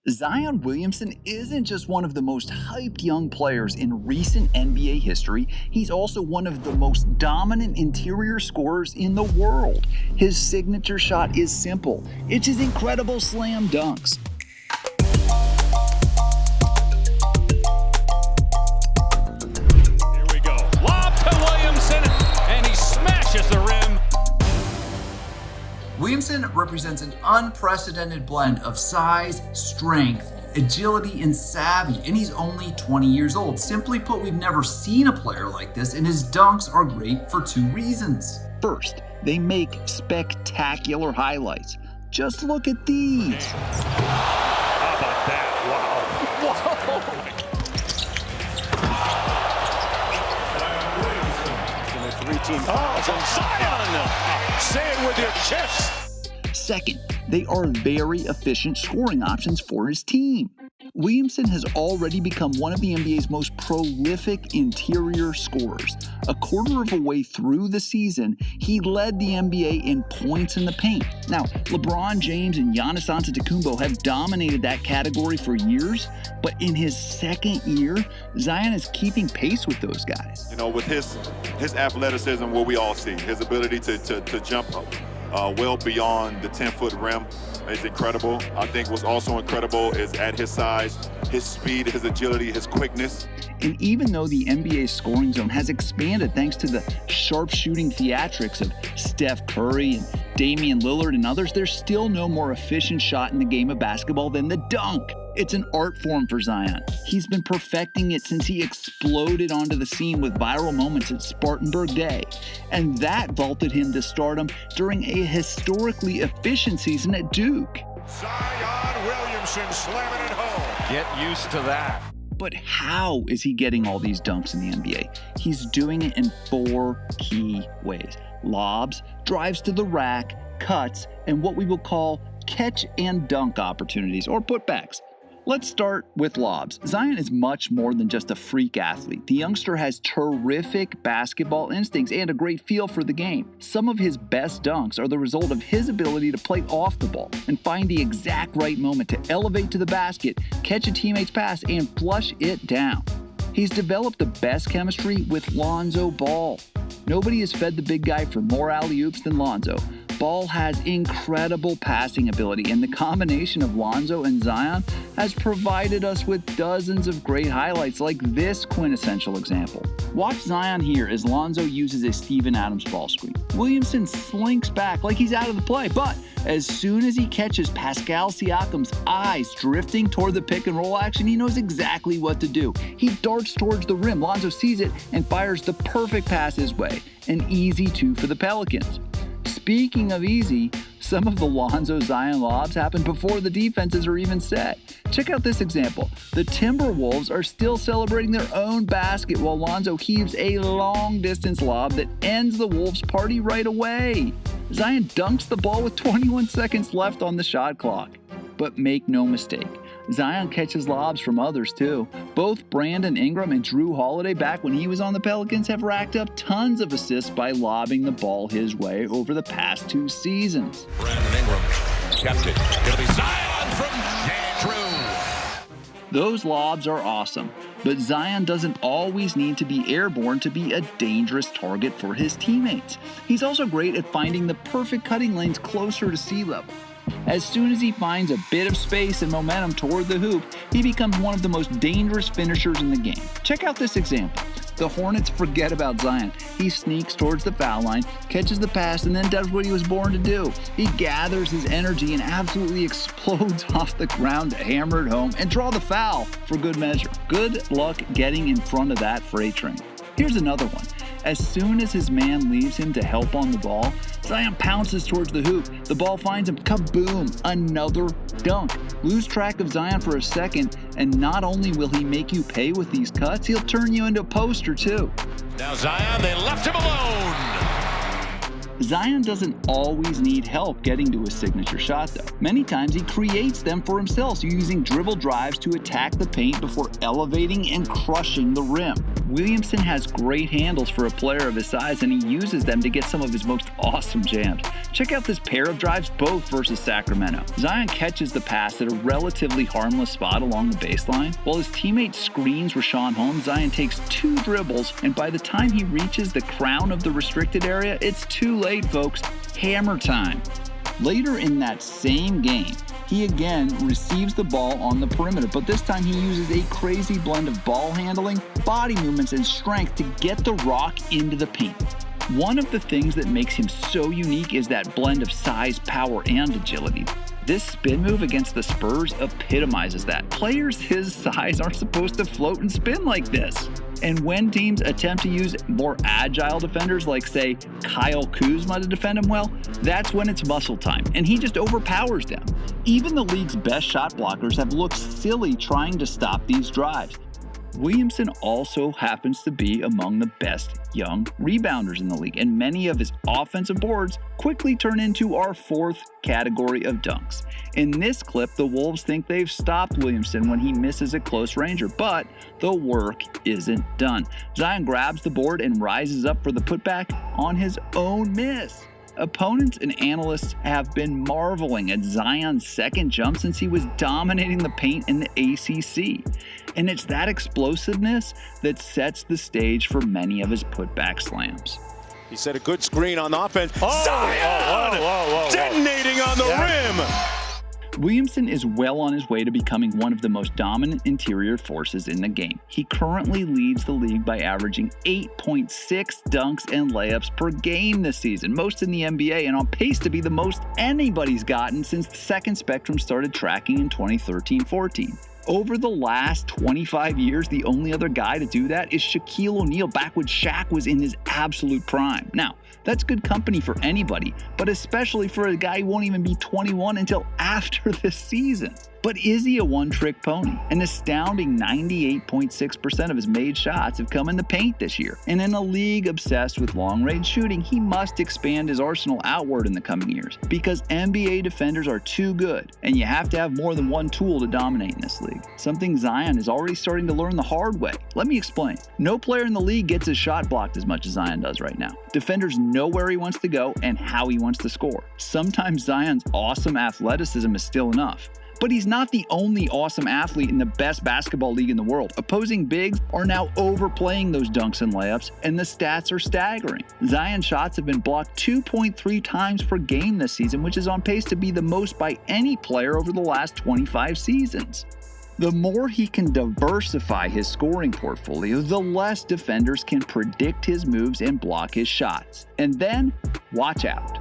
Zion Williamson isn't just one of the most hyped young players in recent NBA history, he's also one of the most dominant interior scorers in the world. His signature shot is simple. It's his incredible slam dunks. Here we go. Lob to Williamson, and he smashes the rim. Williamson represents an unprecedented blend of size, strength, agility, and savvy, and he's only 20 years old. Simply put, we've never seen a player like this, and his dunks are great for two reasons. First, they make spectacular highlights. Just look at these. How about that? Wow. The three-team calls on Zion. Say it with your chest. Second, they are very efficient scoring options for his team. Williamson has already become one of the NBA's most prolific interior scorers. A quarter of a way through the season, he led the NBA in points in the paint. Now, LeBron James and Giannis Antetokounmpo have dominated that category for years, but in his second year, Zion is keeping pace with those guys. You know, with his athleticism, what we all see, his ability to jump well beyond the 10-foot rim is incredible. I think what's also incredible is at his size, his speed, his agility, his quickness. And even though the NBA's scoring zone has expanded thanks to the sharpshooting theatrics of Steph Curry and Damian Lillard and others, there's still no more efficient shot in the game of basketball than the dunk. It's an art form for Zion. He's been perfecting it since he exploded onto the scene with viral moments at Spartanburg Day. And that vaulted him to stardom during a historically efficient season at Duke. Zion Williamson slamming it home. Get used to that. But how is he getting all these dunks in the NBA? He's doing it in 4 key ways: lobs, drives to the rack, cuts, and what we will call catch and dunk opportunities or putbacks. Let's start with lobs. Zion is much more than just a freak athlete. The youngster has terrific basketball instincts and a great feel for the game. Some of his best dunks are the result of his ability to play off the ball and find the exact right moment to elevate to the basket, catch a teammate's pass, and flush it down. He's developed the best chemistry with Lonzo Ball. Nobody has fed the big guy for more alley-oops than Lonzo. Ball has incredible passing ability, and the combination of Lonzo and Zion has provided us with dozens of great highlights like this quintessential example. Watch Zion here as Lonzo uses a Steven Adams ball screen. Williamson slinks back like he's out of the play, but as soon as he catches Pascal Siakam's eyes drifting toward the pick and roll action, he knows exactly what to do. He darts towards the rim. Lonzo sees it and fires the perfect pass his way. An easy 2 for the Pelicans. Speaking of easy, some of the Lonzo Zion lobs happen before the defenses are even set. Check out this example. The Timberwolves are still celebrating their own basket while Lonzo heaves a long-distance lob that ends the Wolves' party right away. Zion dunks the ball with 21 seconds left on the shot clock. But make no mistake, Zion catches lobs from others too. Both Brandon Ingram and Drew Holiday, back when he was on the Pelicans, have racked up tons of assists by lobbing the ball his way over the past 2 seasons. Brandon Ingram kept it. It'll be Zion from Drew. Those lobs are awesome, but Zion doesn't always need to be airborne to be a dangerous target for his teammates. He's also great at finding the perfect cutting lanes closer to sea level. As soon as he finds a bit of space and momentum toward the hoop, he becomes one of the most dangerous finishers in the game. Check out this example. The Hornets forget about Zion. He sneaks towards the foul line, catches the pass, and then does what he was born to do. He gathers his energy and absolutely explodes off the ground to hammer it home and draw the foul for good measure. Good luck getting in front of that freight train. Here's another one. As soon as his man leaves him to help on the ball, Zion pounces towards the hoop. The ball finds him. Kaboom! Another dunk. Lose track of Zion for a second, and not only will he make you pay with these cuts, he'll turn you into a poster too. Now Zion, they left him alone. Zion doesn't always need help getting to his signature shot though. Many times he creates them for himself, using dribble drives to attack the paint before elevating and crushing the rim. Williamson has great handles for a player of his size, and he uses them to get some of his most awesome jams. Check out this pair of drives both versus Sacramento. Zion catches the pass at a relatively harmless spot along the baseline. While his teammate screens Rashawn Holmes, Zion takes 2 dribbles, and by the time he reaches the crown of the restricted area, it's too late, folks. Hammer time. Later in that same game, he again receives the ball on the perimeter, but this time he uses a crazy blend of ball handling, body movements, and strength to get the rock into the paint. One of the things that makes him so unique is that blend of size, power, and agility. This spin move against the Spurs epitomizes that. Players his size aren't supposed to float and spin like this. And when teams attempt to use more agile defenders like, say, Kyle Kuzma to defend him well, that's when it's muscle time, and he just overpowers them. Even the league's best shot blockers have looked silly trying to stop these drives. Williamson also happens to be among the best young rebounders in the league, and many of his offensive boards quickly turn into our 4th category of dunks. In this clip, the Wolves think they've stopped Williamson when he misses a close ranger, but the work isn't done. Zion grabs the board and rises up for the putback on his own miss. Opponents and analysts have been marveling at Zion's second jump since he was dominating the paint in the ACC. And it's that explosiveness that sets the stage for many of his putback slams. He set a good screen on offense. Zion detonating on the rim. Williamson is well on his way to becoming one of the most dominant interior forces in the game. He currently leads the league by averaging 8.6 dunks and layups per game this season, most in the NBA, and on pace to be the most anybody's gotten since the Second Spectrum started tracking in 2013-14. Over the last 25 years, the only other guy to do that is Shaquille O'Neal back when Shaq was in his absolute prime. Now, that's good company for anybody, but especially for a guy who won't even be 21 until after this season. But is he a one-trick pony? An astounding 98.6% of his made shots have come in the paint this year. And in a league obsessed with long-range shooting, he must expand his arsenal outward in the coming years, because NBA defenders are too good, and you have to have more than one tool to dominate in this league. Something Zion is already starting to learn the hard way. Let me explain. No player in the league gets his shot blocked as much as Zion does right now. Defenders know where he wants to go and how he wants to score. Sometimes Zion's awesome athleticism is still enough. But he's not the only awesome athlete in the best basketball league in the world. Opposing bigs are now overplaying those dunks and layups, and the stats are staggering. Zion's shots have been blocked 2.3 times per game this season, which is on pace to be the most by any player over the last 25 seasons. The more he can diversify his scoring portfolio, the less defenders can predict his moves and block his shots. And then, watch out.